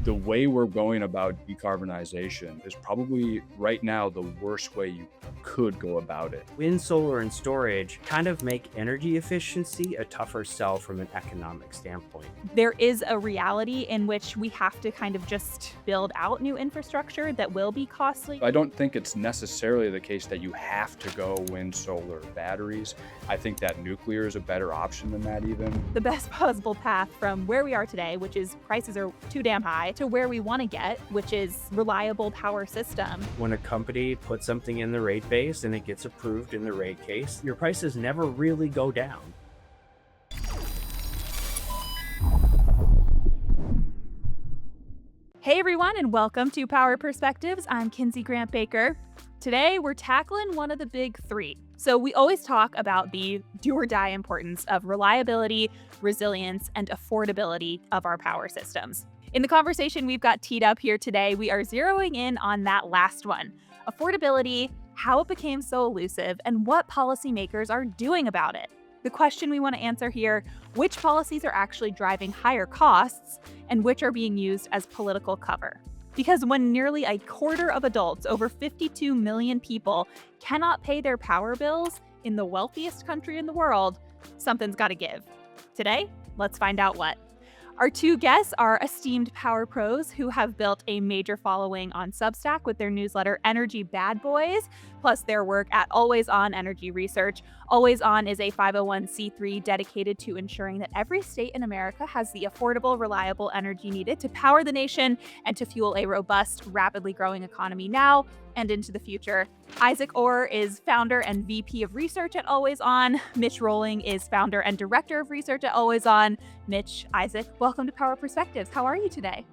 the way we're going about decarbonization is probably right now the worst way you could go about it. Wind, solar, and storage kind of make energy efficiency a tougher sell from an economic standpoint. There is a reality in which we have to kind of just build out new infrastructure that will be costly. I don't think it's necessarily the case that you have to go wind, solar, batteries. I think that nuclear is a better option than that even. The best possible path from where we are today, which is prices are too damn high, to where we want to get, which is reliable power system. When a company puts something in the rate base and it gets approved in the rate case, your prices never really go down. Hey everyone, and welcome to Power Perspectives. I'm Kinsey Grant Baker. Today, we're tackling one of the big three. So we always talk about the do or die importance of reliability, resilience, and affordability of our power systems. In the conversation we've got teed up here today, we are zeroing in on that last one, affordability, how it became so elusive, and what policymakers are doing about it. The question we want to answer here, which policies are actually driving higher costs and which are being used as political cover? Because when nearly a quarter of adults, over 52 million people, cannot pay their power bills in the wealthiest country in the world, something's got to give. Today, let's find out what. Our two guests are esteemed power pros who have built a major following on Substack with their newsletter Energy Bad Boys, plus their work at Always On Energy Research. Always On is a 501c3 dedicated to ensuring that every state in America has the affordable, reliable energy needed to power the nation and to fuel a robust, rapidly growing economy now and into the future. Isaac Orr is founder and VP of Research at Always On. Mitch Rolling is founder and director of research at Always On. Mitch, Isaac, welcome to Power Perspectives. How are you today?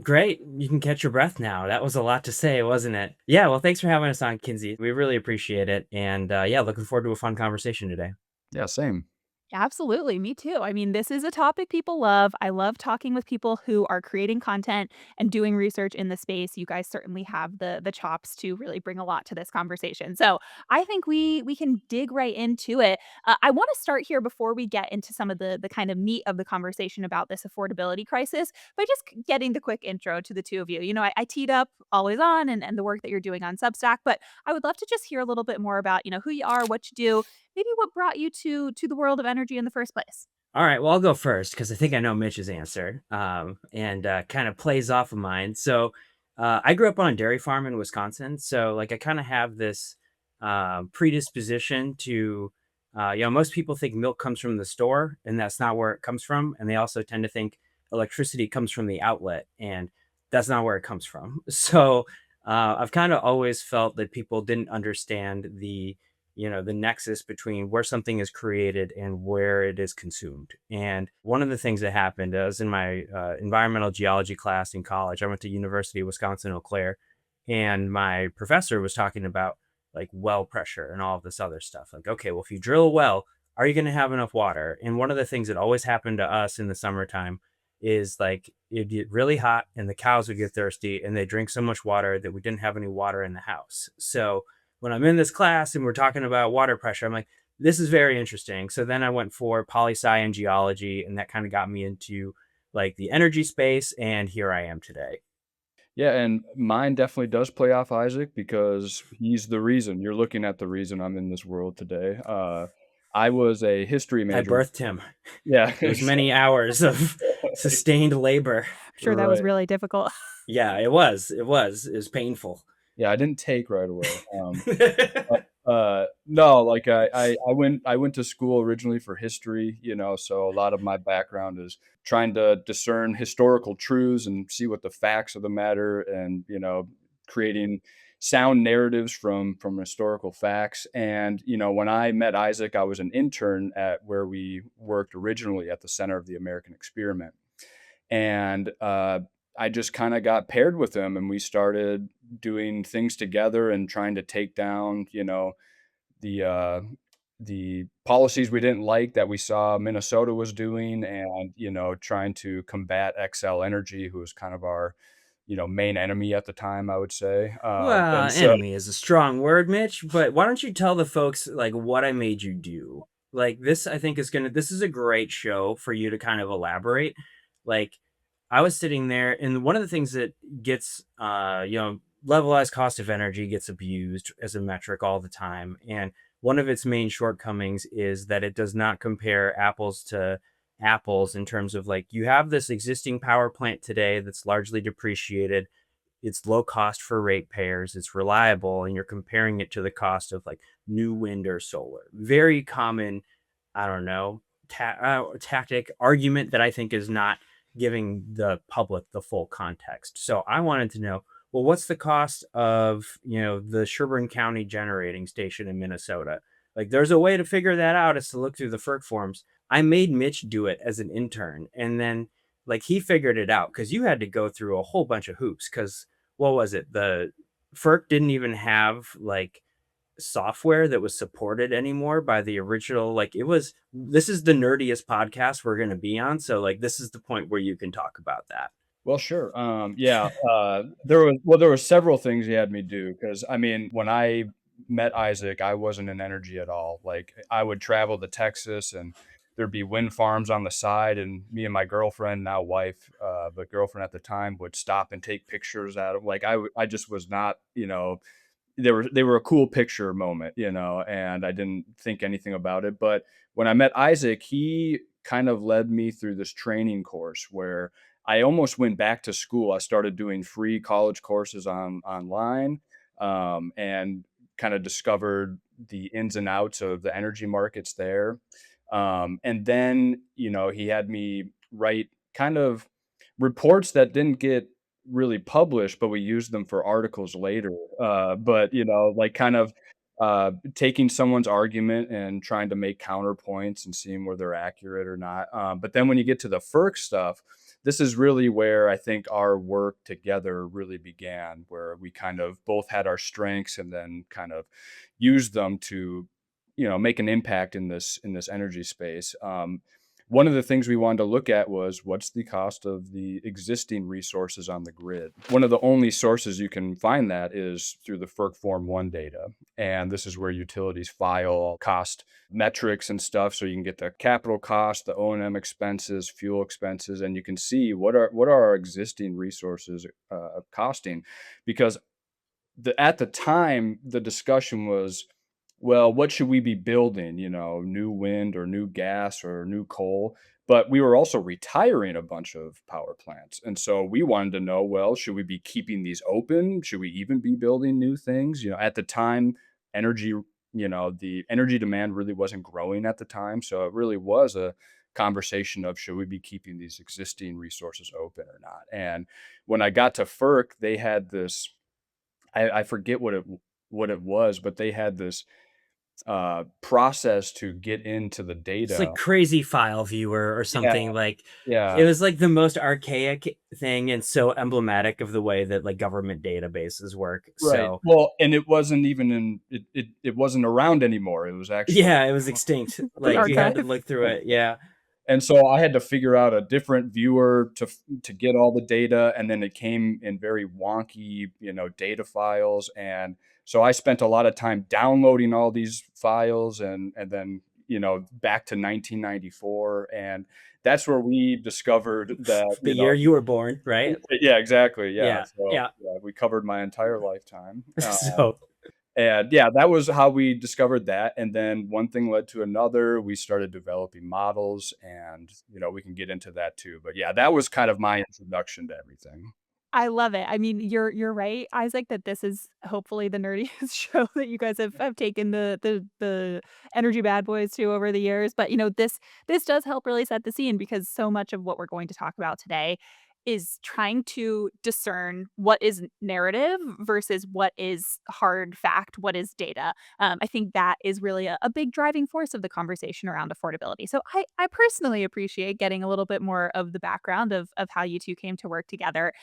Great. You can catch your breath now. That was a lot to say, wasn't it? Yeah, well, thanks for having us on, Kinsey. We really appreciate it. And looking forward to a fun conversation today. Yeah, same. Absolutely. Me too. I mean, this is a topic people love. I love talking with people who are creating content and doing research in the space. You guys certainly have the chops to really bring a lot to this conversation. So I think we can dig right into it. I want to start here before we get into some of the kind of meat of the conversation about this affordability crisis by just getting the quick intro to the two of you. You know, I teed up Always On and the work that you're doing on Substack, but I would love to just hear a little bit more about, who you are, what you do, maybe what brought you to the world of energy in the first place. All right, well, I'll go first because I think I know Mitch's answer and kind of plays off of mine. So I grew up on a dairy farm in Wisconsin. So I kind of have this predisposition to, most people think milk comes from the store and that's not where it comes from. And they also tend to think electricity comes from the outlet and that's not where it comes from. So I've kind of always felt that people didn't understand the nexus between where something is created and where it is consumed. And one of the things that happened, I was in my environmental geology class in college. I went to University of Wisconsin, Eau Claire, and my professor was talking about well pressure and all of this other stuff. Okay, well, if you drill a well, are you going to have enough water? And one of the things that always happened to us in the summertime is it'd get really hot and the cows would get thirsty and they drink so much water that we didn't have any water in the house. So when I'm in this class and we're talking about water pressure, I'm like, this is very interesting. So then I went for poli-sci and geology, and that kind of got me into the energy space. And here I am today. Yeah, and mine definitely does play off Isaac because he's the reason. You're looking at the reason I'm in this world today. I was a history major. I birthed him. Yeah. There's many hours of sustained labor. I'm sure that was really difficult. Yeah, it was. It was painful. Yeah, I didn't take right away. No, I went to school originally for history, so a lot of my background is trying to discern historical truths and see what the facts of the matter and, creating sound narratives from historical facts. And, when I met Isaac, I was an intern at where we worked originally at the Center of the American Experiment. And I just kind of got paired with him and we started doing things together and trying to take down, the policies we didn't like that we saw Minnesota was doing and, trying to combat XL Energy, who was kind of our, main enemy at the time, I would say. Well, enemy is a strong word, Mitch, but why don't you tell the folks what I made you do? This, I think this is a great show for you to kind of elaborate. I was sitting there, and one of the things that gets, levelized cost of energy gets abused as a metric all the time. And one of its main shortcomings is that it does not compare apples to apples in terms of like, you have this existing power plant today that's largely depreciated. It's low cost for ratepayers, it's reliable, and you're comparing it to the cost of like new wind or solar. Very common, I don't know, tactic argument that I think is not giving the public the full context. So I wanted to know, well, what's the cost of, the Sherburne County generating station in Minnesota? Like, there's a way to figure that out, is to look through the FERC forms. I made Mitch do it as an intern, and then like he figured it out because you had to go through a whole bunch of hoops. Because what was it? The FERC didn't even have like software that was supported anymore by the original. Like, it was, this is the nerdiest podcast we're going to be on, so like this is the point where you can talk about that. Well, sure. Yeah, there were several things he had me do because I mean, when I met Isaac, I wasn't in energy at all. Like, I would travel to Texas, and there'd be wind farms on the side, and me and my girlfriend, now wife, but girlfriend at the time, would stop and take pictures out of. Like, I just was not, they were a cool picture moment, and I didn't think anything about it. But when I met Isaac, he kind of led me through this training course where I almost went back to school. I started doing free college courses online, and kind of discovered the ins and outs of the energy markets there. And then, he had me write kind of reports that didn't get really published, but we used them for articles later. But, like, kind of taking someone's argument and trying to make counterpoints and seeing where they're accurate or not. But then when you get to the FERC stuff, this is really where I think our work together really began, where we kind of both had our strengths and then kind of used them to, make an impact in this energy space. One of the things we wanted to look at was, what's the cost of the existing resources on the grid. One of the only sources you can find that is through the FERC Form 1 data. And this is where utilities file cost metrics and stuff. So you can get the capital cost, the O&M expenses, fuel expenses, and you can see what are our existing resources costing. Because at the time, the discussion was, well, what should we be building? New wind or new gas or new coal. But we were also retiring a bunch of power plants. And so we wanted to know, well, should we be keeping these open? Should we even be building new things? At the time, energy, the energy demand really wasn't growing at the time. So it really was a conversation of, should we be keeping these existing resources open or not? And when I got to FERC, they had this, I forget what it was, but they had this process to get into the It's data. like Crazy File Viewer or Yeah, something. Like, yeah, it was like the most archaic thing and so emblematic of the way that like government databases work. right. So Well, and it wasn't even it wasn't around anymore. It was actually yeah, it was extinct. The Like, you had to archive. look through it. Yeah. and so I had to figure out a different viewer to get all the data, and then it came in very wonky, data files, and so I spent a lot of time downloading all these files, and then, back to 1994, and that's where we discovered that, The year you were born, right? yeah, exactly, yeah. Yeah. So Yeah. yeah, we covered my entire lifetime. So And yeah, that was how we discovered that. And then one thing led to another. We started developing models, and, we can get into that too. But yeah, that was kind of my introduction to everything. I love it. I mean, you're right, Isaac, that this is hopefully the nerdiest show that you guys have taken the energy bad boys to over the years. But this does help really set the scene, because so much of what we're going to talk about today is trying to discern what is narrative versus what is hard fact, what is data. I think that is really a big driving force of the conversation around affordability. So I personally appreciate getting a little bit more of the background of how you two came to work together,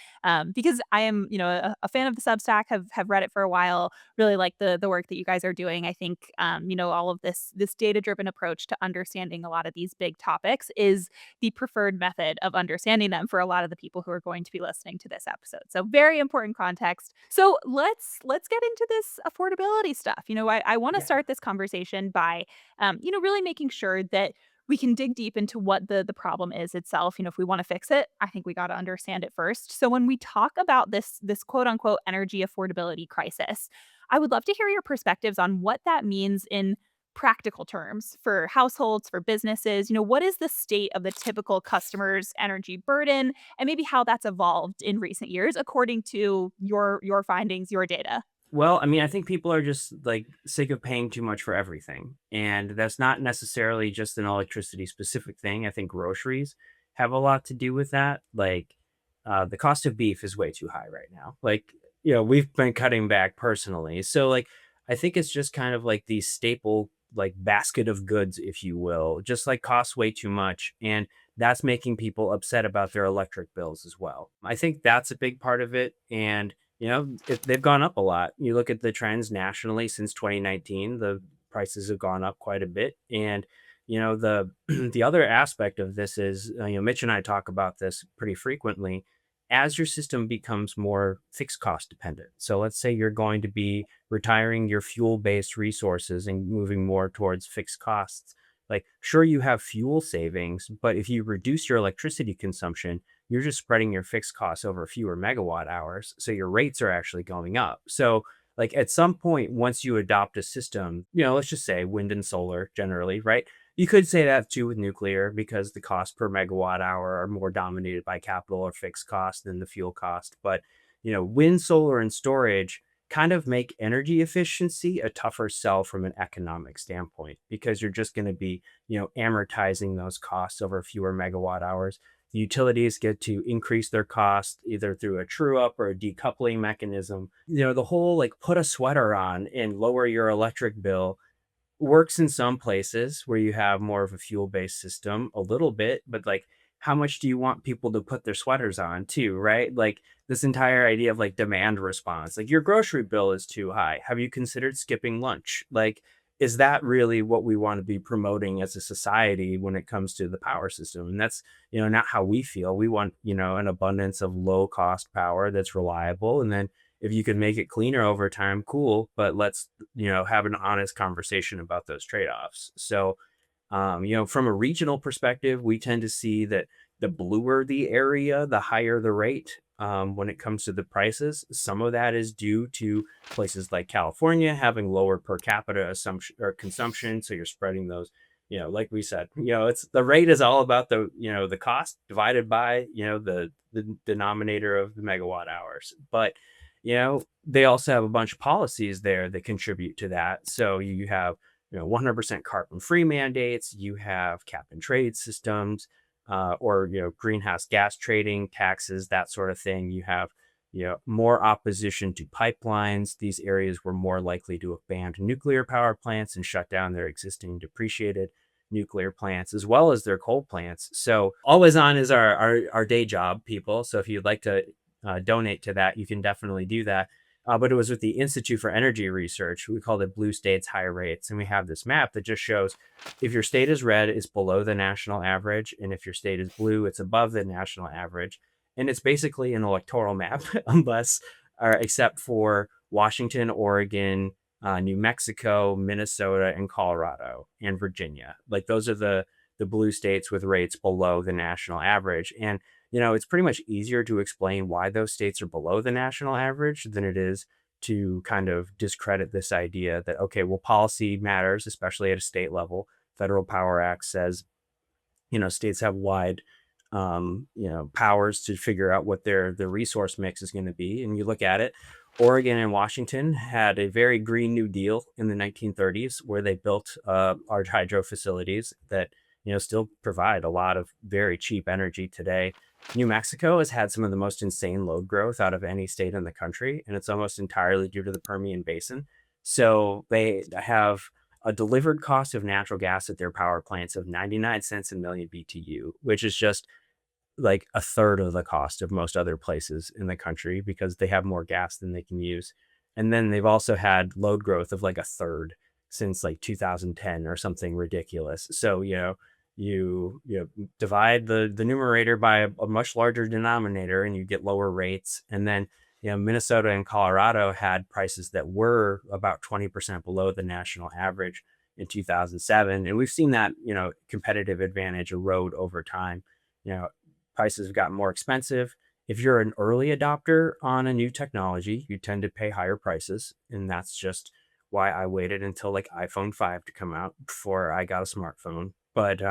because I am, a fan of the Substack, have read it for a while, really like the work that you guys are doing. I think, all of this data driven approach to understanding a lot of these big topics is the preferred method of understanding them for a lot of the people who are going to be listening to this episode. So very important context. So let's get into this affordability stuff. I want to yeah. start this conversation by, really making sure that we can dig deep into what the problem is itself. If we want to fix it, I think we got to understand it first. So when we talk about this quote unquote energy affordability crisis, I would love to hear your perspectives on what that means in practical terms for households, for businesses. What is the state of the typical customer's energy burden, and maybe how that's evolved in recent years according to your findings, your data? Well, I mean, I think people are just like sick of paying too much for everything. And that's not necessarily just an electricity specific thing. I think groceries have a lot to do with that. Like, the cost of beef is way too high right now. Like, we've been cutting back personally. So, like, I think it's just kind of like the staple, like, basket of goods, if you will, just like costs way too much. And that's making people upset about their electric bills as well. I think that's a big part of it. And they've gone up a lot. You look at the trends nationally since 2019, the prices have gone up quite a bit. And, the the other aspect of this is, Mitch and I talk about this pretty frequently. As your system becomes more fixed cost dependent. So let's say you're going to be retiring your fuel based resources and moving more towards fixed costs. Like, sure, you have fuel savings, but if you reduce your electricity consumption, you're just spreading your fixed costs over fewer megawatt hours. So your rates are actually going up. So, like, at some point, once you adopt a system, let's just say wind and solar generally, right? You could say that too with nuclear because the cost per megawatt hour are more dominated by capital or fixed cost than the fuel cost. But, wind, solar, and storage kind of make energy efficiency a tougher sell from an economic standpoint because you're just going to be, amortizing those costs over fewer megawatt hours. The utilities get to increase their cost either through a true up or a decoupling mechanism. The whole like put a sweater on and lower your electric bill works in some places where you have more of a fuel-based system a little bit, but like how much do you want people to put their sweaters on too, right? Like this entire idea of like demand response, like your grocery bill is too high. Have you considered skipping lunch? Like, is that really what we want to be promoting as a society when it comes to the power system? And that's, not how we feel. We want, an abundance of low cost power that's reliable. And then if you can make it cleaner over time, cool. But let's, have an honest conversation about those trade-offs. So, from a regional perspective, we tend to see that the bluer the area, the higher the rate when it comes to the prices. Some of that is due to places like California having lower per capita assumption or consumption. So you're spreading those, like we said, it's the rate is all about the, the cost divided by, the denominator of the megawatt hours. But, they also have a bunch of policies there that contribute to that. So you have 100% carbon free mandates, you have cap and trade systems, or, greenhouse gas trading taxes, that sort of thing. You have, more opposition to pipelines. These areas were more likely to have banned nuclear power plants and shut down their existing depreciated nuclear plants as well as their coal plants. So always on is our day job, people. So if you'd like to donate to that, you can definitely do that. But it was with the Institute for Energy Research. We called it Blue States High Rates. And we have this map that just shows if your state is red, it's below the national average. And if your state is blue, it's above the national average. And it's basically an electoral map, except for Washington, Oregon, New Mexico, Minnesota, and Colorado, and Virginia. Like those are the blue states with rates below the national average. And it's pretty much easier to explain why those states are below the national average than it is to kind of discredit this idea that, okay, well, policy matters, especially at a state level. Federal Power Act says, states have wide, powers to figure out what their resource mix is going to be. And you look at it, Oregon and Washington had a very Green New Deal in the 1930s where they built large hydro facilities that, still provide a lot of very cheap energy today. New Mexico has had some of the most insane load growth out of any state in the country, and it's almost entirely due to the Permian Basin. So they have a delivered cost of natural gas at their power plants of 99 cents a million BTU, which is just like a third of the cost of most other places in the country because they have more gas than they can use. And then they've also had load growth of like a third since like 2010 or something ridiculous. So, you divide the numerator by a much larger denominator and you get lower rates. And then Minnesota and Colorado had prices that were about 20% below the national average. in 2007. And we've seen that, competitive advantage erode over time. Prices have gotten more expensive. If you're an early adopter on a new technology, you tend to pay higher prices. And that's just why I waited until like iPhone 5 to come out before I got a smartphone. But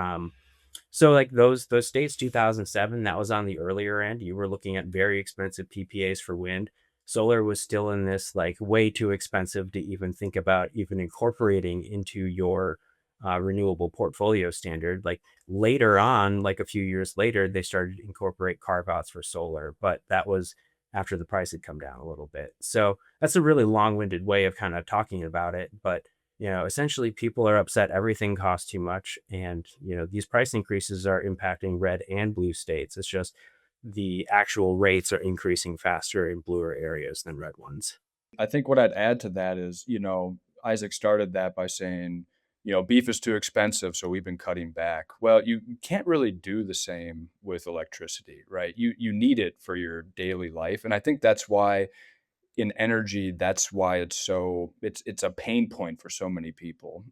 so like those states, 2007, that was on the earlier end. You were looking at very expensive PPAs for wind. Solar was still in this like way too expensive to even think about even incorporating into your renewable portfolio standard. Like later on, like a few years later, they started to incorporate carve outs for solar, but that was after the price had come down a little bit. So that's a really long-winded way of kind of talking about it. But essentially people are upset everything costs too much. And, these price increases are impacting red and blue states. It's just the actual rates are increasing faster in bluer areas than red ones. I think what I'd add to that is, Isaac started that by saying, beef is too expensive, so we've been cutting back. Well, you can't really do the same with electricity, right? You need it for your daily life. And I think that's why in energy, that's why it's a pain point for so many people.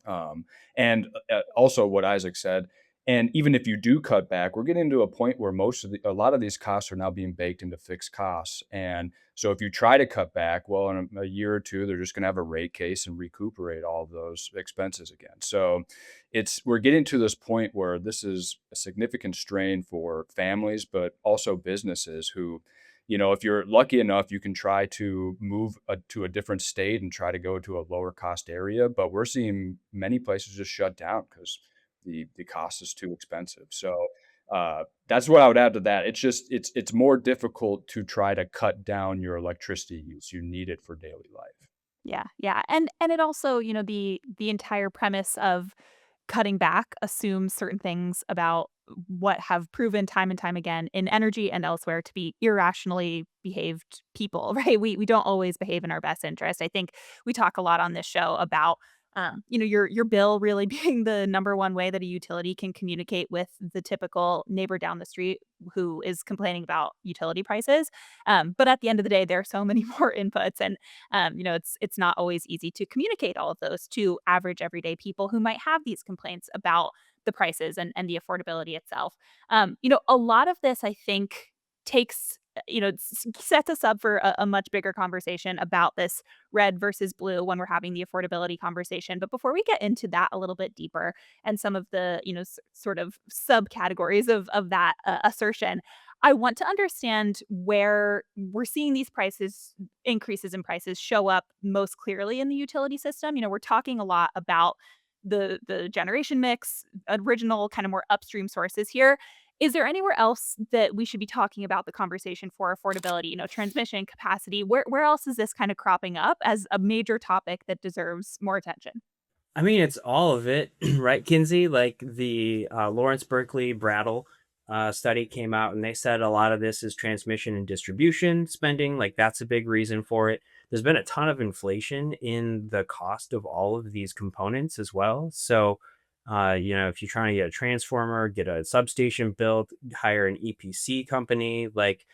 And also what Isaac said, and even if you do cut back, we're getting to a point where a lot of these costs are now being baked into fixed costs. And so if you try to cut back, well, in a year or two, they're just going to have a rate case and recuperate all of those expenses again. So we're getting to this point where this is a significant strain for families, but also businesses who, if you're lucky enough, you can try to move to a different state and try to go to a lower cost area. But we're seeing many places just shut down because the cost is too expensive. So that's what I would add to that. It's just it's more difficult to try to cut down your electricity use. You need it for daily life. Yeah, yeah. And it also, the entire premise of cutting back assumes certain things about what have proven time and time again in energy and elsewhere to be irrationally behaved people, right? We don't always behave in our best interest. I think we talk a lot on this show about your bill really being the number one way that a utility can communicate with the typical neighbor down the street who is complaining about utility prices. But at the end of the day, there are so many more inputs, and it's not always easy to communicate all of those to average everyday people who might have these complaints about the prices and the affordability itself. A lot of this, I think, takes sets us up for a much bigger conversation about this red versus blue when we're having the affordability conversation. But before we get into that a little bit deeper and some of the sort of subcategories of that assertion, I want to understand where we're seeing these increases in prices show up most clearly in the utility system. We're talking a lot about the generation mix, original kind of more upstream sources here. Is there anywhere else that we should be talking about the conversation for affordability, transmission capacity? Where else is this kind of cropping up as a major topic that deserves more attention? I mean, it's all of it, right, Kinsey? Like the Lawrence Berkeley Brattle study came out, and they said a lot of this is transmission and distribution spending. Like that's a big reason for it. There's been a ton of inflation in the cost of all of these components as well. So, if you're trying to get a transformer, get a substation built, hire an EPC company, like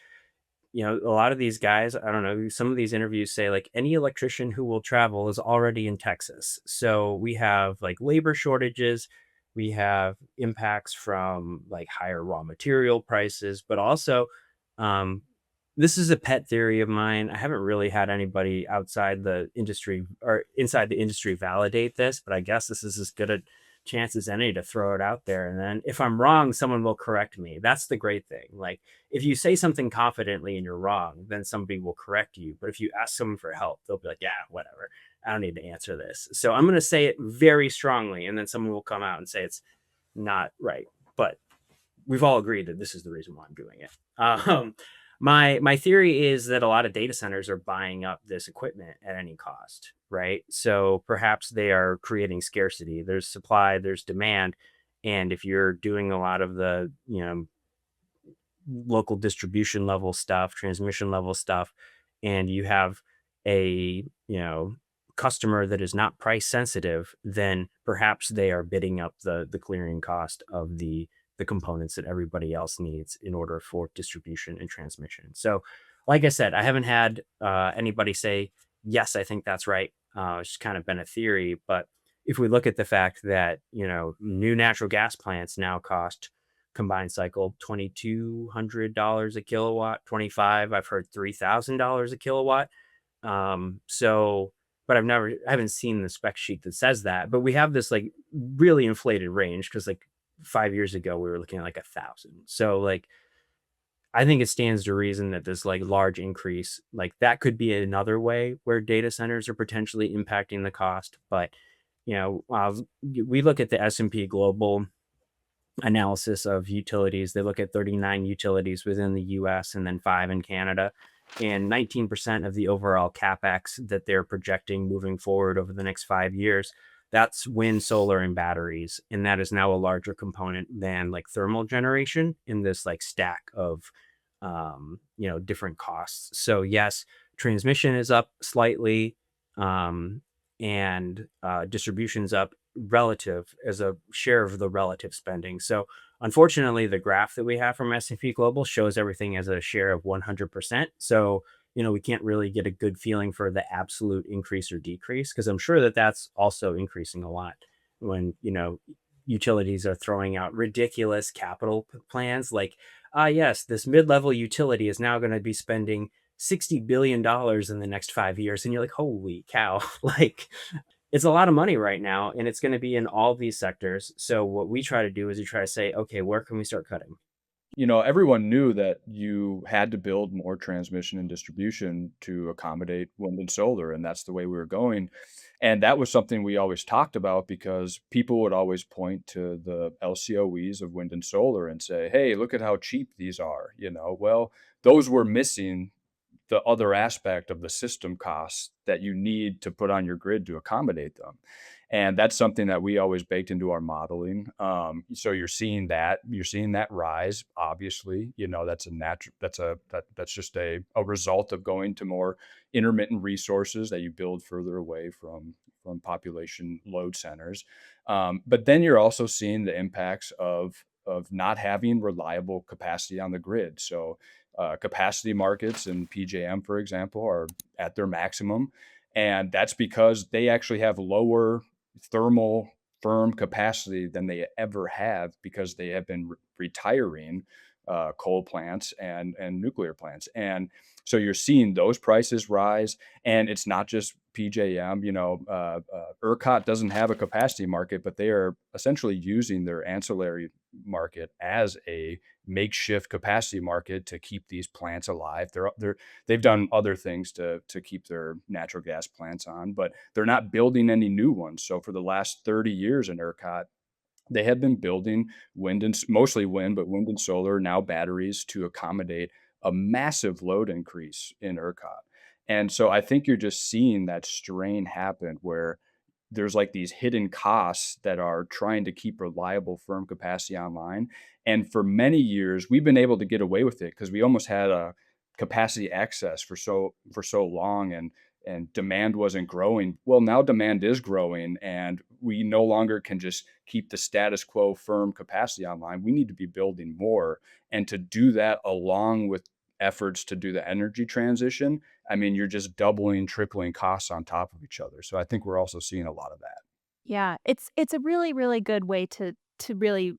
a lot of these guys, I don't know, some of these interviews say like any electrician who will travel is already in Texas. So we have like labor shortages, we have impacts from like higher raw material prices, but also this is a pet theory of mine. I haven't really had anybody outside the industry or inside the industry validate this, but I guess this is as good a chance as any to throw it out there. And then if I'm wrong, someone will correct me. That's the great thing. Like if you say something confidently and you're wrong, then somebody will correct you. But if you ask someone for help, they'll be like, yeah, whatever. I don't need to answer this. So I'm going to say it very strongly. And then someone will come out and say it's not right. But we've all agreed that this is the reason why I'm doing it. My theory is that a lot of data centers are buying up this equipment at any cost, right? So perhaps they are creating scarcity. There's supply, there's demand, and if you're doing a lot of the local distribution level stuff, transmission level stuff, and you have a customer that is not price sensitive, then perhaps they are bidding up the clearing cost of the components that everybody else needs in order for distribution and transmission. So like I said, I haven't had anybody say, yes, I think that's right. It's just kind of been a theory, but if we look at the fact that, new natural gas plants now cost combined cycle $2,200 a kilowatt, 25, I've heard $3,000 a kilowatt. So, but I haven't seen the spec sheet that says that, but we have this like really inflated range because like 5 years ago we were looking at like 1,000. So like I think it stands to reason that this like large increase, like that could be another way where data centers are potentially impacting the cost. But we look at the S&P Global analysis of utilities. They look at 39 utilities within the US and then 5 in Canada. And 19% of the overall capex that they're projecting moving forward over the next 5 years, that's wind, solar, and batteries. And that is now a larger component than like thermal generation in this like stack of, different costs. So yes, transmission is up slightly, and distribution's up relative as a share of the relative spending. So unfortunately, the graph that we have from S&P Global shows everything as a share of 100%. So, we can't really get a good feeling for the absolute increase or decrease, because I'm sure that that's also increasing a lot when, utilities are throwing out ridiculous capital plans like, yes, this mid-level utility is now going to be spending $60 billion in the next 5 years. And you're like, holy cow, like it's a lot of money right now, and it's going to be in all these sectors. So what we try to do is we try to say, okay, where can we start cutting? Everyone knew that you had to build more transmission and distribution to accommodate wind and solar, and that's the way we were going. And that was something we always talked about because people would always point to the LCOEs of wind and solar and say, hey, look at how cheap these are. Well, those were missing the other aspect of the system costs that you need to put on your grid to accommodate them. And that's something that we always baked into our modeling. So you're seeing that rise. Obviously, that's a natural. That's just a result of going to more intermittent resources that you build further away from population load centers. But then you're also seeing the impacts of not having reliable capacity on the grid. So capacity markets in PJM, for example, are at their maximum. And that's because they actually have lower thermal firm capacity than they ever have because they have been retiring coal plants and nuclear plants. And so you're seeing those prices rise. And it's not just PJM. ERCOT doesn't have a capacity market, but they are essentially using their ancillary market as a makeshift capacity market to keep these plants alive. They've done other things to keep their natural gas plants on, but they're not building any new ones. So for the last 30 years in ERCOT, they have been building mostly wind, but wind and solar, now batteries, to accommodate a massive load increase in ERCOT. And so I think you're just seeing that strain happen where there's like these hidden costs that are trying to keep reliable firm capacity online. And for many years, we've been able to get away with it because we almost had a capacity access for so long, and demand wasn't growing. Well, now demand is growing, and we no longer can just keep the status quo firm capacity online. We need to be building more. And to do that along with efforts to do the energy transition, I mean, you're just doubling, tripling costs on top of each other. So I think we're also seeing a lot of that. Yeah, it's a really, really good way to really,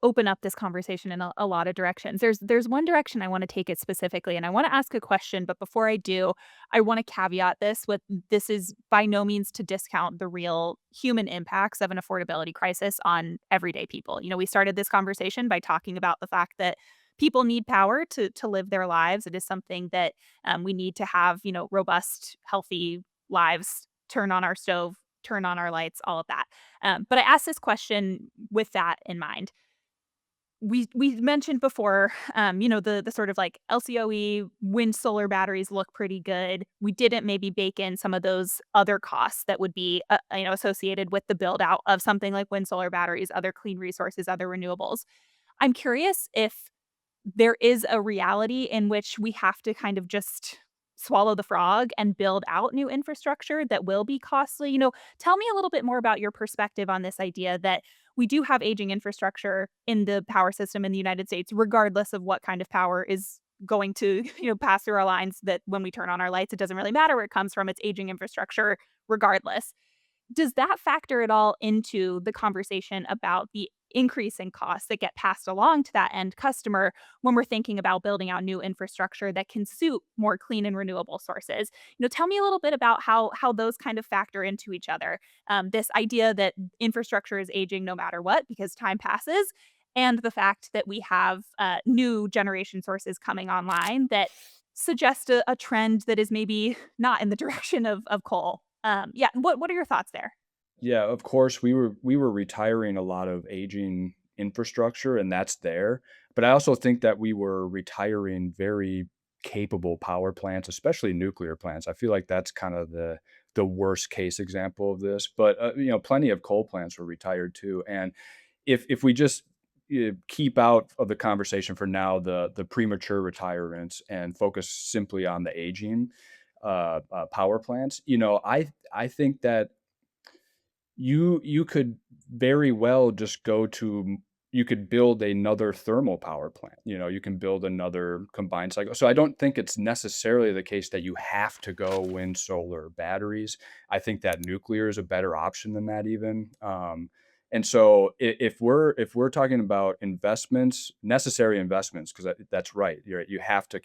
open up this conversation in a lot of directions. There's one direction I want to take it specifically, and I want to ask a question, but before I do, I want to caveat this with this is by no means to discount the real human impacts of an affordability crisis on everyday people. We started this conversation by talking about the fact that people need power to live their lives. It is something that we need to have, robust, healthy lives, turn on our stove, turn on our lights, all of that. But I asked this question with that in mind. We mentioned before, the sort of like LCOE wind solar batteries look pretty good. We didn't maybe bake in some of those other costs that would be associated with the build out of something like wind solar batteries, other clean resources, other renewables. I'm curious if there is a reality in which we have to kind of just swallow the frog and build out new infrastructure that will be costly. Tell me a little bit more about your perspective on this idea that we do have aging infrastructure in the power system in the United States, regardless of what kind of power is going to, pass through our lines, that when we turn on our lights, it doesn't really matter where it comes from. It's aging infrastructure regardless. Does that factor at all into the conversation about the increase in costs that get passed along to that end customer when we're thinking about building out new infrastructure that can suit more clean and renewable sources? Tell me a little bit about how those kind of factor into each other. This idea that infrastructure is aging no matter what because time passes, and the fact that we have new generation sources coming online that suggest a trend that is maybe not in the direction of coal. Yeah, what are your thoughts there? Yeah, of course, we were retiring a lot of aging infrastructure, and that's there. But I also think that we were retiring very capable power plants, especially nuclear plants. I feel like that's kind of the worst case example of this. But plenty of coal plants were retired too. And if we just keep out of the conversation for now the premature retirements and focus simply on the aging power plants, I think that you could very well just go to you could build another thermal power plant. You can build another combined cycle. So I don't think it's necessarily the case that you have to go wind, solar, batteries. I think that nuclear is a better option than that even. And so if we're talking about investments, necessary investments, because that's right. You're right. You have to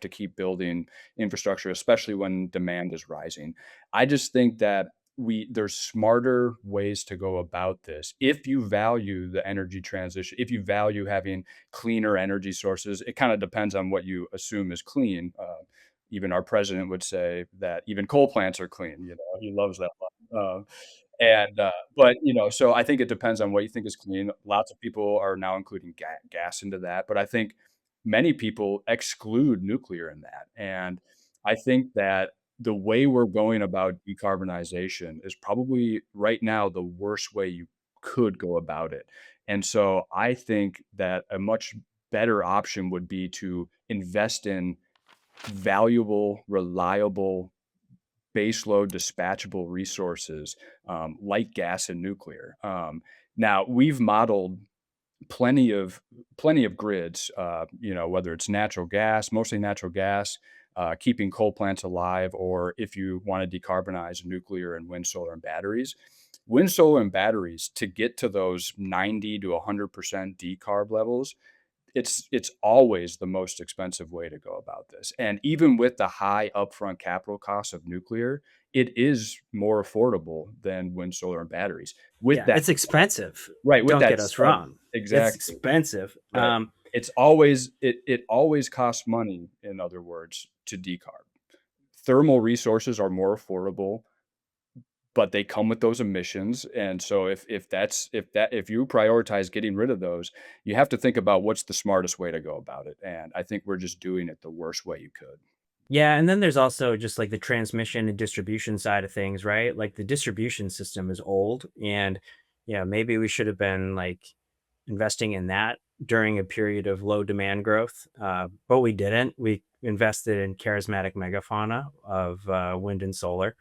keep building infrastructure, especially when demand is rising. I just think that there's smarter ways to go about this. If you value the energy transition, if you value having cleaner energy sources, it kind of depends on what you assume is clean. Even our president would say that even coal plants are clean. He loves that line. But so I think it depends on what you think is clean. Lots of people are now including gas into that, but I think many people exclude nuclear in that. And I think that the way we're going about decarbonization is probably right now the worst way you could go about it. And so I think that a much better option would be to invest in valuable, reliable, baseload dispatchable resources, like gas and nuclear. Now we've modeled plenty of grids, whether it's natural gas, mostly natural gas, keeping coal plants alive, or if you want to decarbonize nuclear and wind, solar, and batteries. Wind, solar, and batteries to get to those 90 to 100% decarb levels, it's always the most expensive way to go about this. And even with the high upfront capital costs of nuclear, it is more affordable than wind, solar, and batteries. With Yeah, that it's expensive. Right, with Don't that get us said, wrong. It's exactly, expensive. right. It always costs money, in other words, to decarb. Thermal resources are more affordable, but they come with those emissions, and so if you prioritize getting rid of those, you have to think about what's the smartest way to go about it, and I think we're just doing it the worst way you could. Yeah, and then there's also just like the transmission and distribution side of things, right? Like the distribution system is old, and yeah, maybe we should have been like investing in that during a period of low demand growth, but we didn't. We invested in charismatic megafauna of wind and solar.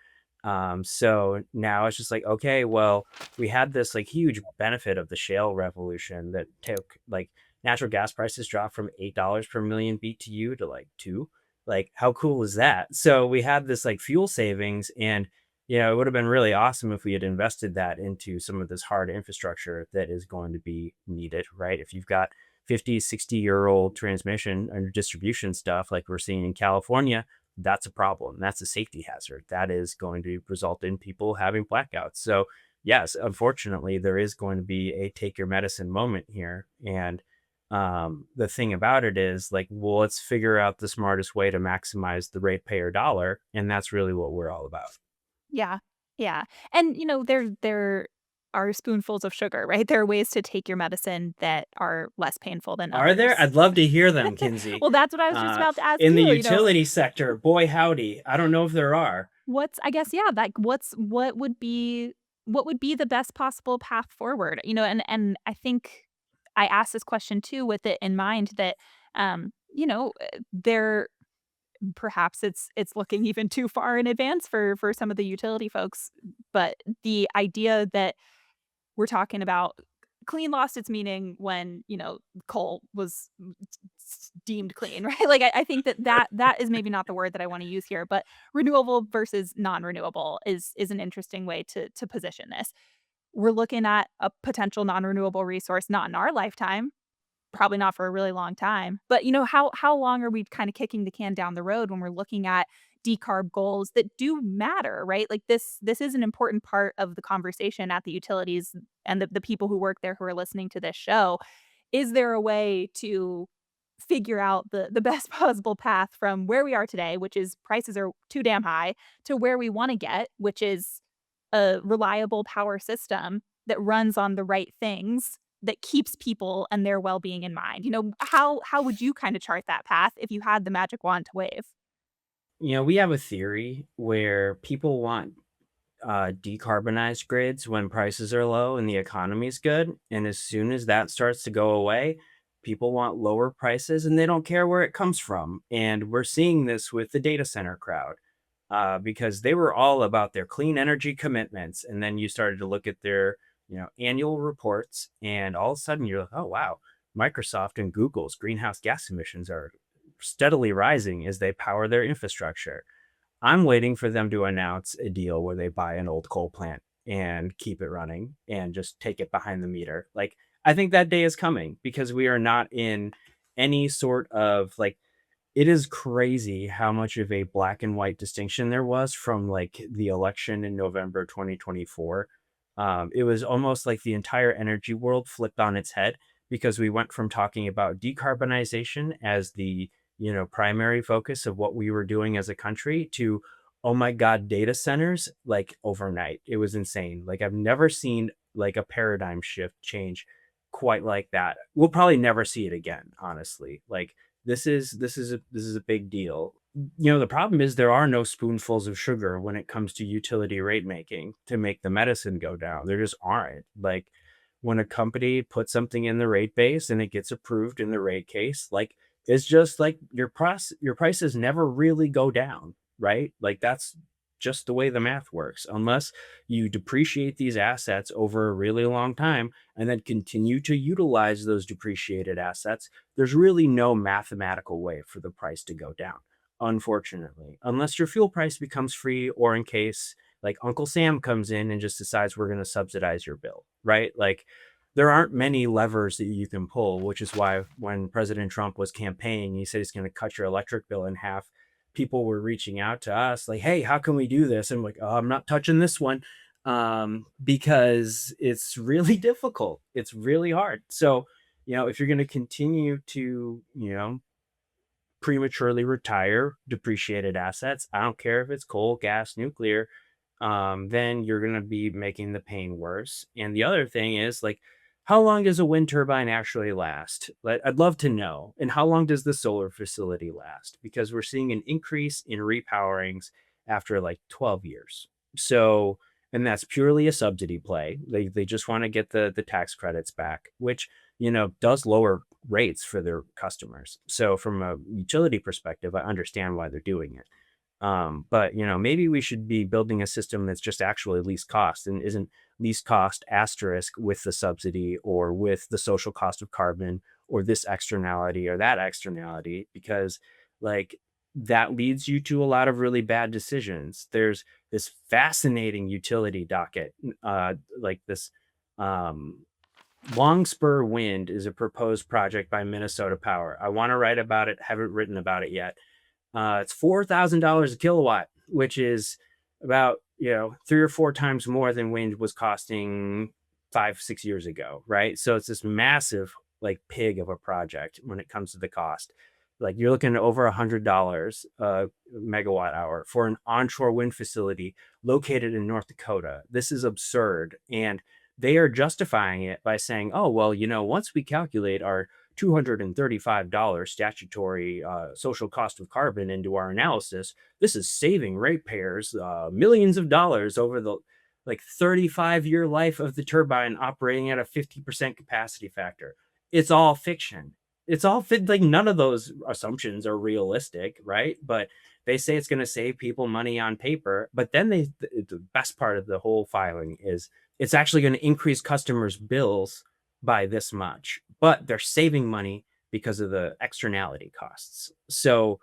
So now it's just like, okay, well, we had this like huge benefit of the shale revolution that took like natural gas prices dropped from $8 per million BTU to like two. Like, how cool is that? So we had this like fuel savings, and it would have been really awesome if we had invested that into some of this hard infrastructure that is going to be needed, right? If you've got 50, 60-year-old transmission and distribution stuff like we're seeing in California, that's a problem. That's a safety hazard. That is going to result in people having blackouts. So, yes, unfortunately, there is going to be a take your medicine moment here. And the thing about it is like, well, let's figure out the smartest way to maximize the ratepayer dollar. And that's really what we're all about. Yeah. Yeah. And there are spoonfuls of sugar, right? There are ways to take your medicine that are less painful than Are there? others. I'd love to hear them, Kinsey. Well, that's what I was just Uh, about to ask in the you. utility sector, boy howdy, I don't know if there are. What's I guess, yeah, like what would be the best possible path forward? And I think I asked this question too with it in mind that there perhaps it's looking even too far in advance for some of the utility folks, but the idea that we're talking about clean lost its meaning when, coal was deemed clean, right? Like I think that is maybe not the word that I want to use here, but renewable versus non-renewable is an interesting way to position this. We're looking at a potential non-renewable resource, not in our lifetime, probably not for a really long time. But how long are we kind of kicking the can down the road when we're looking at decarb goals that do matter, right? Like this is an important part of the conversation at the utilities and the people who work there who are listening to this show. Is there a way to figure out the best possible path from where we are today, which is prices are too damn high, to where we want to get, which is a reliable power system that runs on the right things that keeps people and their well-being in mind? How would you kind of chart that path if you had the magic wand to wave? We have a theory where people want decarbonized grids when prices are low and the economy's good. And as soon as that starts to go away, people want lower prices and they don't care where it comes from. And we're seeing this with the data center crowd because they were all about their clean energy commitments. And then you started to look at their annual reports, and all of a sudden you're like, oh, wow, Microsoft and Google's greenhouse gas emissions are steadily rising as they power their infrastructure. I'm waiting for them to announce a deal where they buy an old coal plant and keep it running and just take it behind the meter. Like, I think that day is coming because we are not in any sort of like, it is crazy how much of a black and white distinction there was from like the election in November 2024. It was almost like the entire energy world flipped on its head because we went from talking about decarbonization as the primary focus of what we were doing as a country to, oh my God, data centers, like overnight. It was insane. Like I've never seen like a paradigm shift change quite like that. We'll probably never see it again, honestly. Like this is a big deal. The problem is there are no spoonfuls of sugar when it comes to utility rate making to make the medicine go down. There just aren't. Like when a company puts something in the rate base and it gets approved in the rate case, like it's just like your prices never really go down, right? Like that's just the way the math works. Unless you depreciate these assets over a really long time and then continue to utilize those depreciated assets, there's really no mathematical way for the price to go down, unfortunately, unless your fuel price becomes free, or in case like Uncle Sam comes in and just decides we're going to subsidize your bill, right? Like there aren't many levers that you can pull, which is why when President Trump was campaigning, he said he's going to cut your electric bill in half. People were reaching out to us like, hey, how can we do this? And I'm like, oh, I'm not touching this one because it's really difficult. It's really hard. So, if you're going to continue to, prematurely retire depreciated assets, I don't care if it's coal, gas, nuclear, then you're going to be making the pain worse. And the other thing is like, how long does a wind turbine actually last? I'd love to know. And how long does the solar facility last? Because we're seeing an increase in repowerings after like 12 years. So, and that's purely a subsidy play. They just want to get the tax credits back, which, does lower rates for their customers. So from a utility perspective, I understand why they're doing it. But maybe we should be building a system that's just actually least cost and isn't least cost asterisk with the subsidy or with the social cost of carbon or this externality or that externality, because like that leads you to a lot of really bad decisions. There's this fascinating utility docket, like this, Long Spur Wind is a proposed project by Minnesota Power. I want to write about it, haven't written about it yet. It's $4,000 a kilowatt, which is about 3 or 4 times more than wind was costing 5-6 years ago, right? So it's this massive like pig of a project when it comes to the cost. Like you're looking at over $100 a megawatt hour for an onshore wind facility located in North Dakota. This is absurd, and they are justifying it by saying, oh well, once we calculate our $235 statutory social cost of carbon into our analysis, this is saving ratepayers millions of dollars over the like 35-year life of the turbine operating at a 50% capacity factor. It's all fiction. It's all like none of those assumptions are realistic, right? But they say it's going to save people money on paper. But then the best part of the whole filing is it's actually going to increase customers' bills by this much, but they're saving money because of the externality costs. So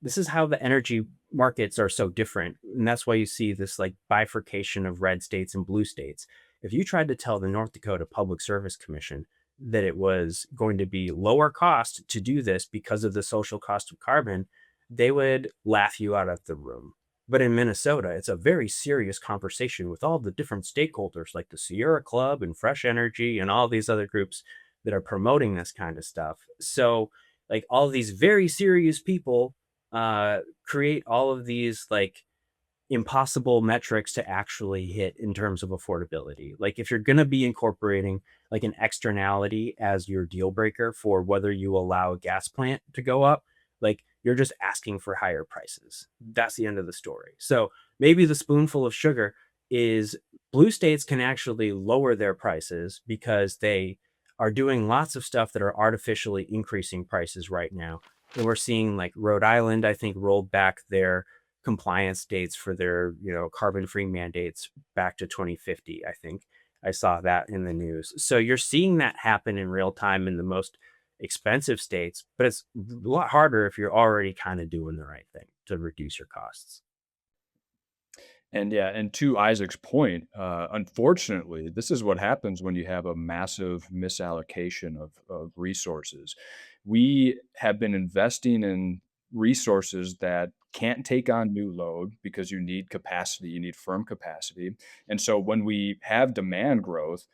this is how the energy markets are so different. And that's why you see this like bifurcation of red states and blue states. If you tried to tell the North Dakota Public Service Commission that it was going to be lower cost to do this because of the social cost of carbon, they would laugh you out of the room. But in Minnesota, it's a very serious conversation with all the different stakeholders like the Sierra Club and Fresh Energy and all these other groups that are promoting this kind of stuff. So, like, all these very serious people create all of these like impossible metrics to actually hit in terms of affordability. Like if you're going to be incorporating like an externality as your deal breaker for whether you allow a gas plant to go up, like you're just asking for higher prices. That's the end of the story. So maybe the spoonful of sugar is blue states can actually lower their prices because they are doing lots of stuff that are artificially increasing prices right now. And we're seeing like Rhode Island, I think, rolled back their compliance dates for their, carbon-free mandates back to 2050, I think. I saw that in the news. So you're seeing that happen in real time in the most expensive states, but it's a lot harder if you're already kind of doing the right thing to reduce your costs. And yeah, and to Isaac's point, unfortunately, this is what happens when you have a massive misallocation of resources. We have been investing in resources that can't take on new load because you need capacity, you need firm capacity. And so when we have demand growth,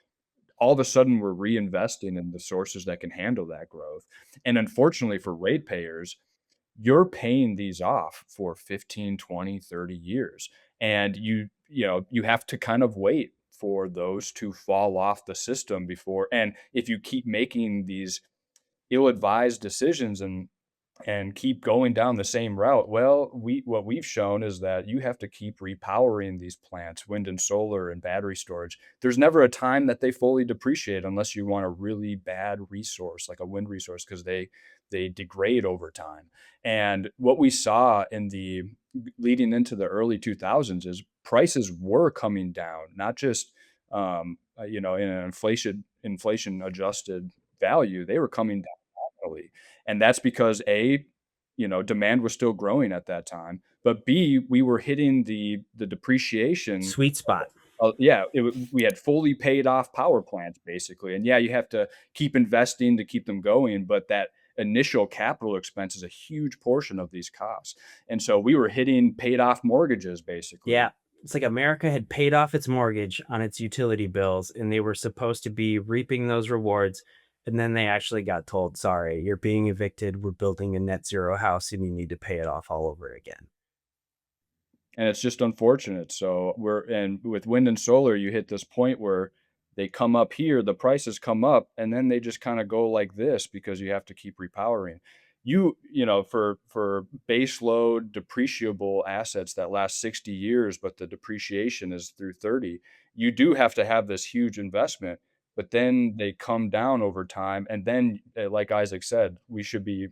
all of a sudden we're reinvesting in the sources that can handle that growth. And unfortunately for ratepayers, you're paying these off for 15, 20, 30 years. And you have to kind of wait for those to fall off the system before. And if you keep making these ill-advised decisions and keep going down the same route, well, what we've shown is that you have to keep repowering these plants, wind and solar and battery storage. There's never a time that they fully depreciate unless you want a really bad resource like a wind resource because they degrade over time. And what we saw in the leading into the early 2000s is prices were coming down, not just in an inflation adjusted value, they were coming down nominally. And that's because A, demand was still growing at that time, but B, we were hitting the depreciation. Sweet spot. Yeah, we had fully paid off power plants basically. And yeah, you have to keep investing to keep them going, but that initial capital expense is a huge portion of these costs. And so we were hitting paid off mortgages basically. Yeah. It's like America had paid off its mortgage on its utility bills and they were supposed to be reaping those rewards. And then they actually got told, sorry, you're being evicted. We're building a net zero house and you need to pay it off all over again. And it's just unfortunate. So and with wind and solar, you hit this point where they come up here, the prices come up, and then they just kind of go like this because you have to keep repowering. For base load depreciable assets that last 60 years, but the depreciation is through 30, you do have to have this huge investment, but then they come down over time. And then, like Isaac said, we should be,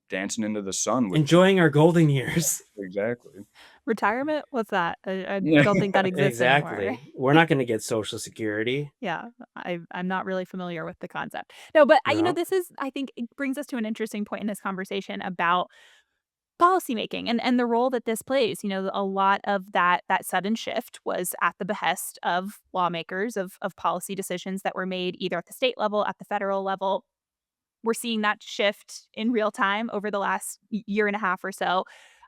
dancing into the sun with enjoying our golden years. exactly. Retirement? What's that? I Yeah. don't think that exists anymore. Exactly. We're not going to get Social Security. Yeah, I'm not really familiar with the concept. No, but No. this is, I think it brings us to an interesting point in this conversation about policymaking and the role that this plays. A lot of that sudden shift was at the behest of lawmakers, of policy decisions that were made either at the state level, at the federal level. We're seeing that shift in real time over the last year and a half or so.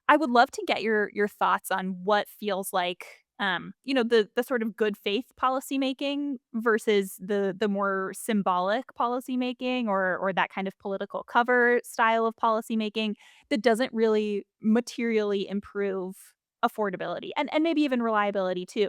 I would love to get your thoughts on what feels like, the sort of good faith policymaking versus the more symbolic policymaking or that kind of political cover style of policymaking that doesn't really materially improve affordability and maybe even reliability too.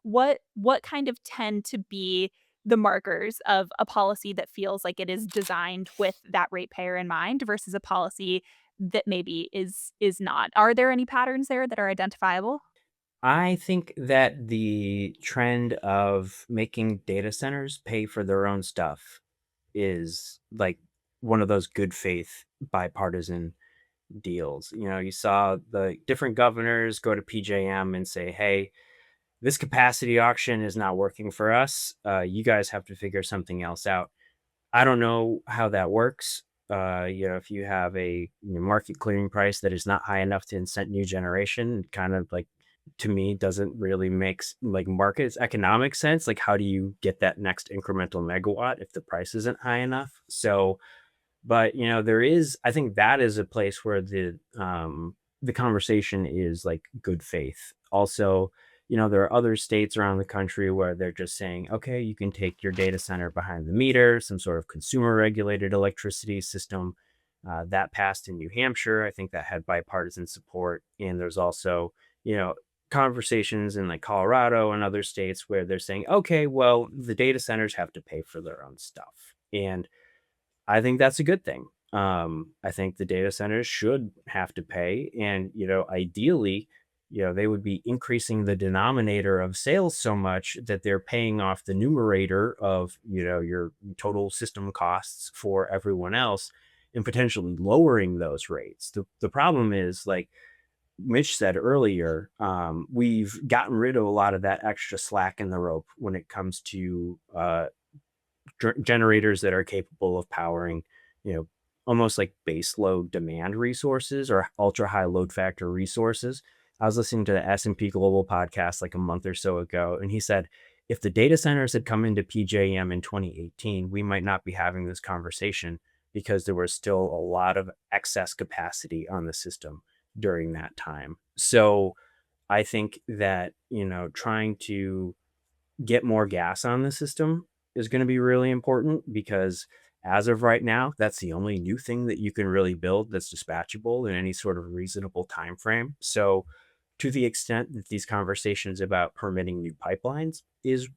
What kind of tend to be the markers of a policy that feels like it is designed with that ratepayer in mind versus a policy that maybe is not. Are there any patterns there that are identifiable? I think that the trend of making data centers pay for their own stuff is like one of those good faith bipartisan deals. You saw the different governors go to PJM and say, hey, this capacity auction is not working for us. You guys have to figure something else out. I don't know how that works. If you have a market clearing price that is not high enough to incent new generation, kind of like, to me, doesn't really make like market economic sense. Like, how do you get that next incremental megawatt if the price isn't high enough? So, but I think that is a place where the conversation is like good faith. Also, there are other states around the country where they're just saying, okay, you can take your data center behind the meter, some sort of consumer regulated electricity system. That passed in New Hampshire. I think that had bipartisan support. And there's also, conversations in like Colorado and other states where they're saying, okay, well, the data centers have to pay for their own stuff. And I think that's a good thing. I think the data centers should have to pay, and ideally, they would be increasing the denominator of sales so much that they're paying off the numerator of your total system costs for everyone else, and potentially lowering those rates. The problem is, like Mitch said earlier, we've gotten rid of a lot of that extra slack in the rope when it comes to generators that are capable of powering, almost like base load demand resources or ultra high load factor resources. I was listening to the S&P Global podcast like a month or so ago, and he said, if the data centers had come into PJM in 2018, we might not be having this conversation because there was still a lot of excess capacity on the system during that time. So I think that, trying to get more gas on the system is going to be really important, because as of right now, that's the only new thing that you can really build that's dispatchable in any sort of reasonable time frame. So to the extent that these conversations about permitting new pipelines is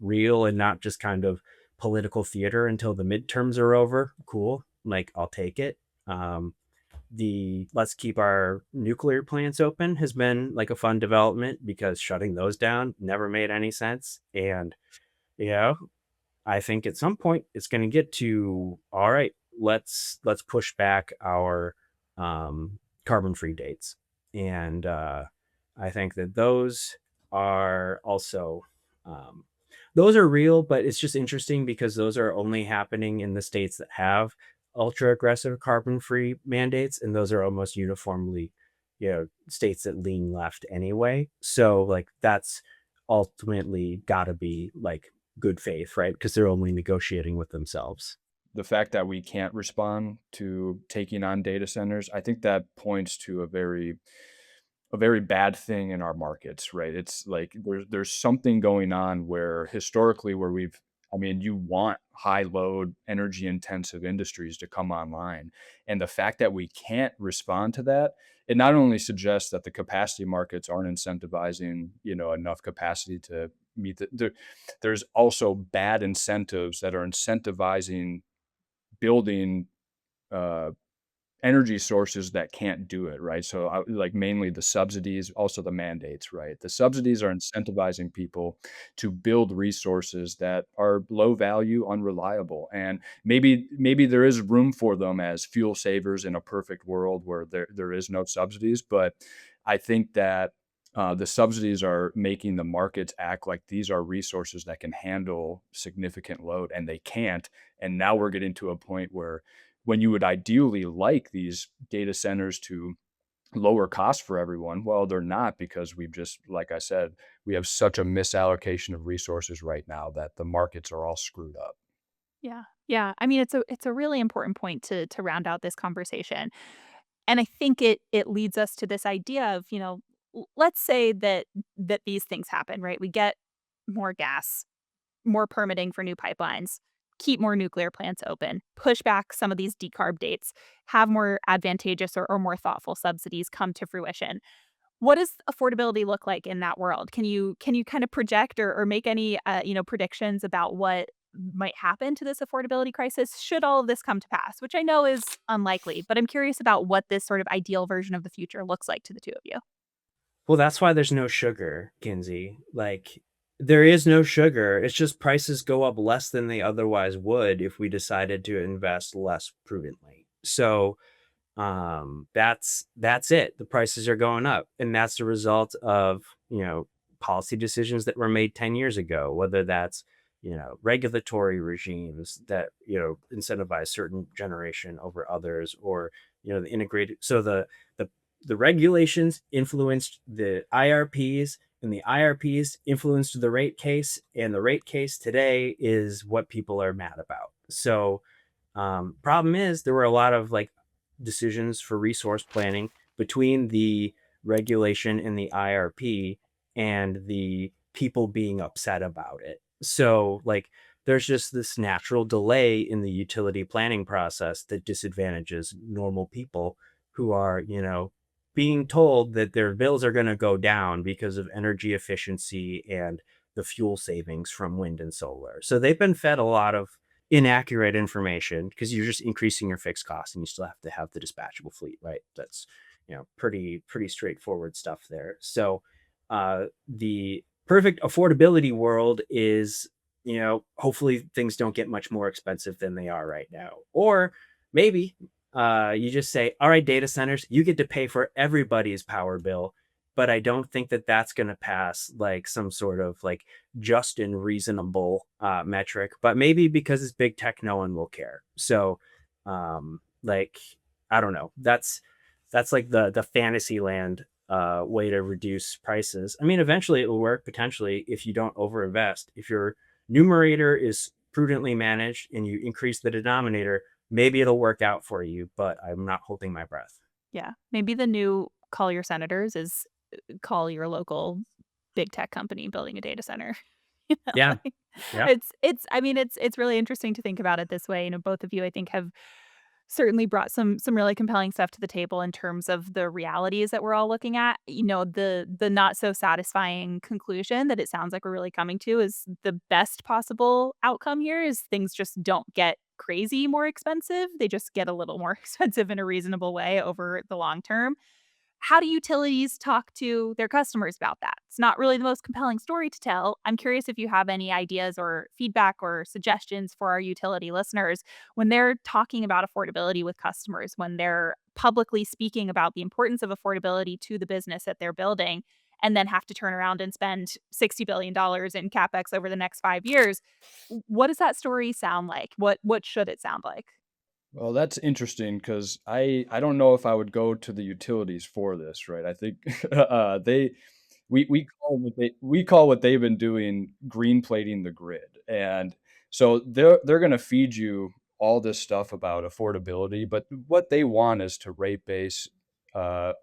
real and not just kind of political theater until the midterms are over, cool, like I'll take it. The let's keep our nuclear plants open has been like a fun development, because shutting those down never made any sense. And I think at some point it's going to get to, all right, let's push back our carbon free dates. And I think that those are also those are real, but it's just interesting because those are only happening in the states that have ultra aggressive carbon free mandates, and those are almost uniformly states that lean left anyway. So like that's ultimately got to be like good faith, right? Because they're only negotiating with themselves. The fact that we can't respond to taking on data centers, I think that points to a very bad thing in our markets, right? It's like there's something going on where historically where you want high load energy intensive industries to come online. And the fact that we can't respond to that, it not only suggests that the capacity markets aren't incentivizing, enough capacity to meet there's also bad incentives that are incentivizing building uh, energy sources that can't do it, right? So, like mainly the subsidies, also the mandates, right? The subsidies are incentivizing people to build resources that are low value, unreliable, and maybe there is room for them as fuel savers in a perfect world where there is no subsidies. But I think that the subsidies are making the markets act like these are resources that can handle significant load, and they can't. And now we're getting to a point where when you would ideally like these data centers to lower costs for everyone, well, they're not, because we've just, like I said, we have such a misallocation of resources right now that the markets are all screwed up. Yeah. Yeah. I mean, it's a really important point to round out this conversation. And I think it leads us to this idea of, let's say that these things happen, right? We get more gas, more permitting for new pipelines, keep more nuclear plants open, push back some of these decarb dates, have more advantageous or more thoughtful subsidies come to fruition. What does affordability look like in that world? Can you kind of project or make any predictions about what might happen to this affordability crisis should all of this come to pass, which I know is unlikely, but I'm curious about what this sort of ideal version of the future looks like to the two of you. Well, that's why there's no sugar, Kinsey. Like, there is no sugar. It's just prices go up less than they otherwise would if we decided to invest less prudently. So that's it. The prices are going up, and that's the result of policy decisions that were made 10 years ago, whether that's, regulatory regimes that, incentivize certain generation over others, or, the integrated. So the regulations influenced the IRPs, and the IRPs influenced the rate case, and the rate case today is what people are mad about. So problem is there were a lot of like decisions for resource planning between the regulation and the IRP and the people being upset about it. So like there's just this natural delay in the utility planning process that disadvantages normal people who are, being told that their bills are going to go down because of energy efficiency and the fuel savings from wind and solar. So they've been fed a lot of inaccurate information because you're just increasing your fixed costs and you still have to have the dispatchable fleet, right? That's, pretty straightforward stuff there. So the perfect affordability world is, hopefully things don't get much more expensive than they are right now. Or maybe you just say, all right, data centers, you get to pay for everybody's power bill. But I don't think that that's going to pass like some sort of like just and reasonable metric. But maybe because it's big tech, no one will care. So like, I don't know. That's like the fantasy land way to reduce prices. I mean, eventually it will work potentially if you don't overinvest. If your numerator is prudently managed and you increase the denominator, maybe it'll work out for you, but I'm not holding my breath. Yeah. Maybe the new call your senators is call your local big tech company building a data center. Yeah. Like, Yeah. it's really interesting to think about it this way. Both of you, I think, have certainly brought some really compelling stuff to the table in terms of the realities that we're all looking at. The not so satisfying conclusion that it sounds like we're really coming to is the best possible outcome here is things just don't get crazy more expensive. They just get a little more expensive in a reasonable way over the long term. How do utilities talk to their customers about that? It's not really the most compelling story to tell. I'm curious if you have any ideas or feedback or suggestions for our utility listeners when they're talking about affordability with customers, when they're publicly speaking about the importance of affordability to the business that they're building, and then have to turn around and spend $60 billion in CapEx over the next 5 years. What does that story sound like? What should it sound like? Well, that's interesting because I don't know if I would go to the utilities for this, right? I think they we call what they've been doing green plating the grid, and so they're going to feed you all this stuff about affordability, but what they want is to rate base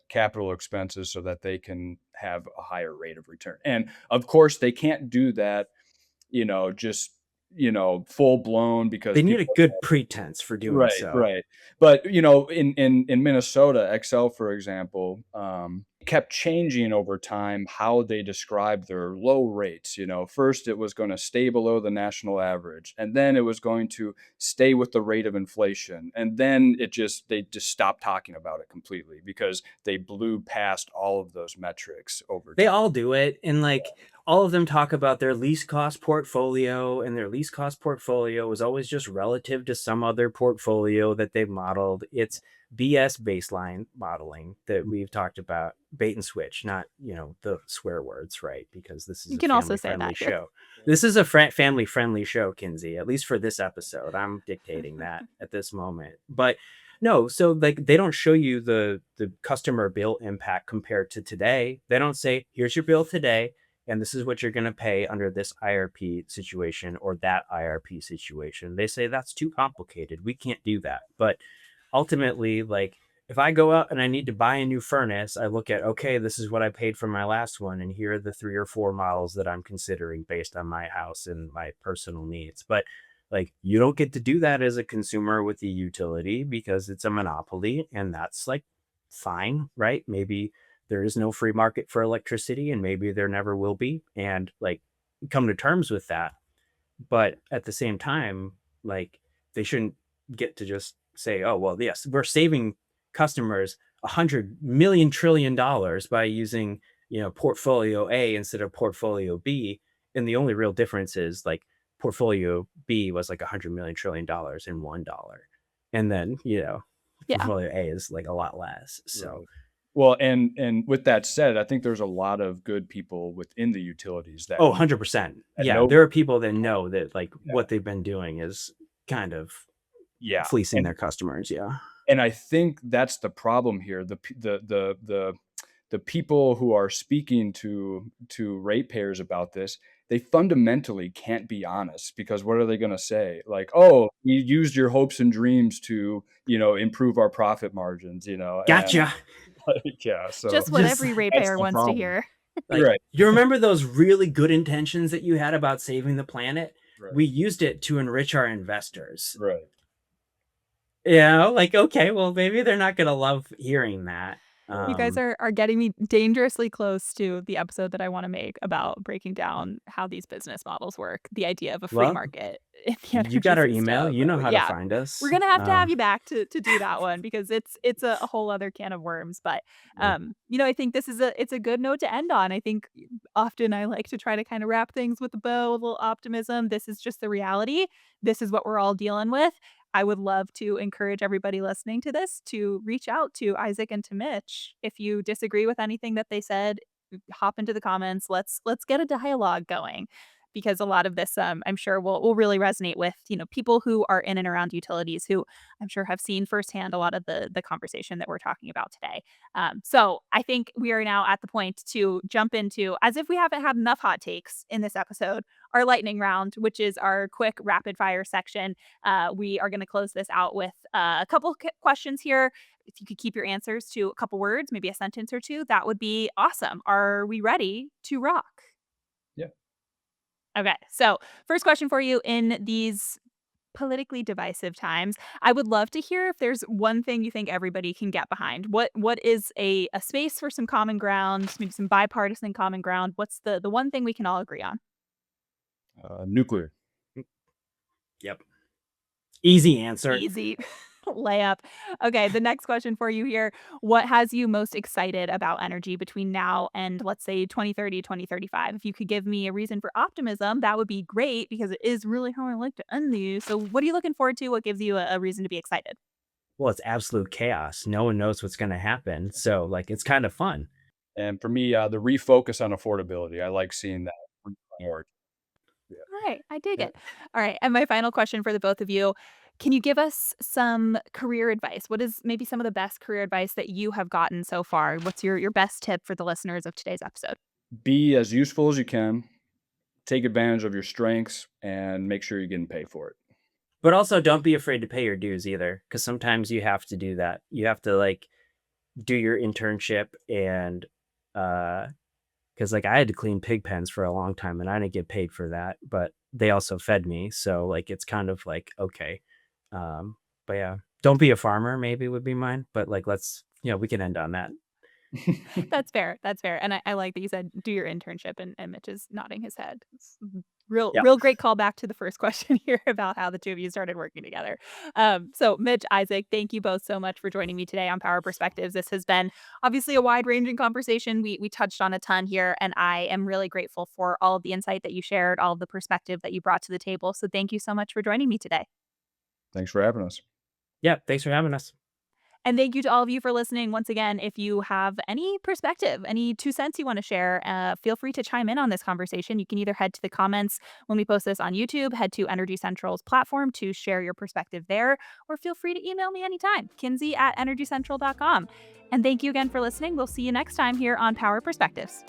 capital expenses so that they can have a higher rate of return. And of course, they can't do that, just full blown because They need a people. good pretense for doing Right, so. right. But, in Minnesota, Excel, for example, kept changing over time how they described their low rates. First it was going to stay below the national average, and then it was going to stay with the rate of inflation. And then they just stopped talking about it completely because they blew past all of those metrics over They time. all do it. And like all of them talk about their least cost portfolio, and their least cost portfolio is always just relative to some other portfolio that they've modeled. It's BS baseline modeling that we've talked about, bait and switch, not, the swear words, right? Because this is You a can also family say friendly that here. show. This is a family friendly show, Kinsey, at least for this episode. I'm dictating that at this moment. But no, so like they don't show you the customer bill impact compared to today. They don't say, here's your bill today, and this is what you're going to pay under this IRP situation or that IRP situation. They say that's too complicated. We can't do that. But ultimately, like if I go out and I need to buy a new furnace, I look at, okay, this is what I paid for my last one, and here are the 3 or 4 models that I'm considering based on my house and my personal needs. But like you don't get to do that as a consumer with the utility because it's a monopoly, and that's like fine, right? Maybe there is no free market for electricity, and maybe there never will be, and like come to terms with that. But at the same time, like they shouldn't get to just say, oh well, yes, we're saving customers $100 million trillion by using portfolio A instead of portfolio B, and the only real difference is like portfolio B was like $100 million trillion in $1, and then Yeah. portfolio A is like a lot less. So Right. Well, and with that said, I think there's a lot of good people within the utilities that Oh, 100%. that Yeah, know. there are people that know that like Yeah. what they've been doing is kind of Yeah. fleecing their customers. Yeah. And I think that's the problem here. The people who are speaking to ratepayers about this, they fundamentally can't be honest, because what are they going to say? Like, oh, we used your hopes and dreams to, improve our profit margins, and Gotcha. like, yeah. So Just what Just every that's ratepayer the wants to problem. hear. like, Right. you remember those really good intentions that you had about saving the planet? Right. We used it to enrich our investors. Right. Like, okay, well, maybe they're not going to love hearing that. You guys are getting me dangerously close to the episode that I want to make about breaking down how these business models work. The idea of a free Well, market in the energy you got our email. system. You know how to Yeah, find us. we're gonna have to have you back to do that one, because it's a whole other can of worms. But I think this is it's a good note to end on. I think often I like to try to kind of wrap things with a bow, a little optimism. This is just the reality. This is what we're all dealing with. I would love to encourage everybody listening to this to reach out to Isaac and to Mitch. If you disagree with anything that they said, hop into the comments. Let's get a dialogue going, because a lot of this, I'm sure will really resonate with people who are in and around utilities, who I'm sure have seen firsthand a lot of the conversation that we're talking about today. So I think we are now at the point to jump into, as if we haven't had enough hot takes in this episode, our lightning round, which is our quick rapid fire section. We are going to close this out with a couple questions here. If you could keep your answers to a couple words, maybe a sentence or two, that would be awesome. Are we ready to rock? Yeah. Okay, so first question for you: in these politically divisive times, I would love to hear if there's one thing you think everybody can get behind. What is a space for some common ground, maybe some bipartisan common ground? What's the one thing we can all agree on? Nuclear. Yep. Easy answer. Easy. Layup. Okay, the next question for you here: what has you most excited about energy between now and, let's say, 2030, 2035? If you could give me a reason for optimism, that would be great, because it is really how I like to end these. So what are you looking forward to? What gives you a reason to be excited? Well, it's absolute chaos. No one knows what's going to happen. So like, it's kind of fun. And for me, the refocus on affordability. I like seeing that reprioritize. Yeah. All right, I dig Yeah. it. All right, and my final question for the both of you: can you give us some career advice? What is maybe some of the best career advice that you have gotten so far? What's your best tip for the listeners of today's episode? Be as useful as you can. Take advantage of your strengths and make sure you're getting paid for it. But also don't be afraid to pay your dues either, because sometimes you have to do that. You have to like do your internship, and because like I had to clean pig pens for a long time and I didn't get paid for that, but they also fed me. So like it's kind of like, okay. But yeah, don't be a farmer maybe would be mine. But like we can end on that. That's fair. That's fair. And I like that you said do your internship, and Mitch is nodding his head. It's Yeah. real great callback to the first question here about how the two of you started working together. So Mitch, Isaac, thank you both so much for joining me today on Power Perspectives. This has been obviously a wide-ranging conversation. We touched on a ton here, and I am really grateful for all of the insight that you shared, all of the perspective that you brought to the table. So thank you so much for joining me today. Thanks for having us. Yeah. Thanks for having us. And thank you to all of you for listening. Once again, if you have any perspective, any 2 cents you want to share, feel free to chime in on this conversation. You can either head to the comments when we post this on YouTube, head to Energy Central's platform to share your perspective there, or feel free to email me anytime, Kinsey@energycentral.com. And thank you again for listening. We'll see you next time here on Power Perspectives.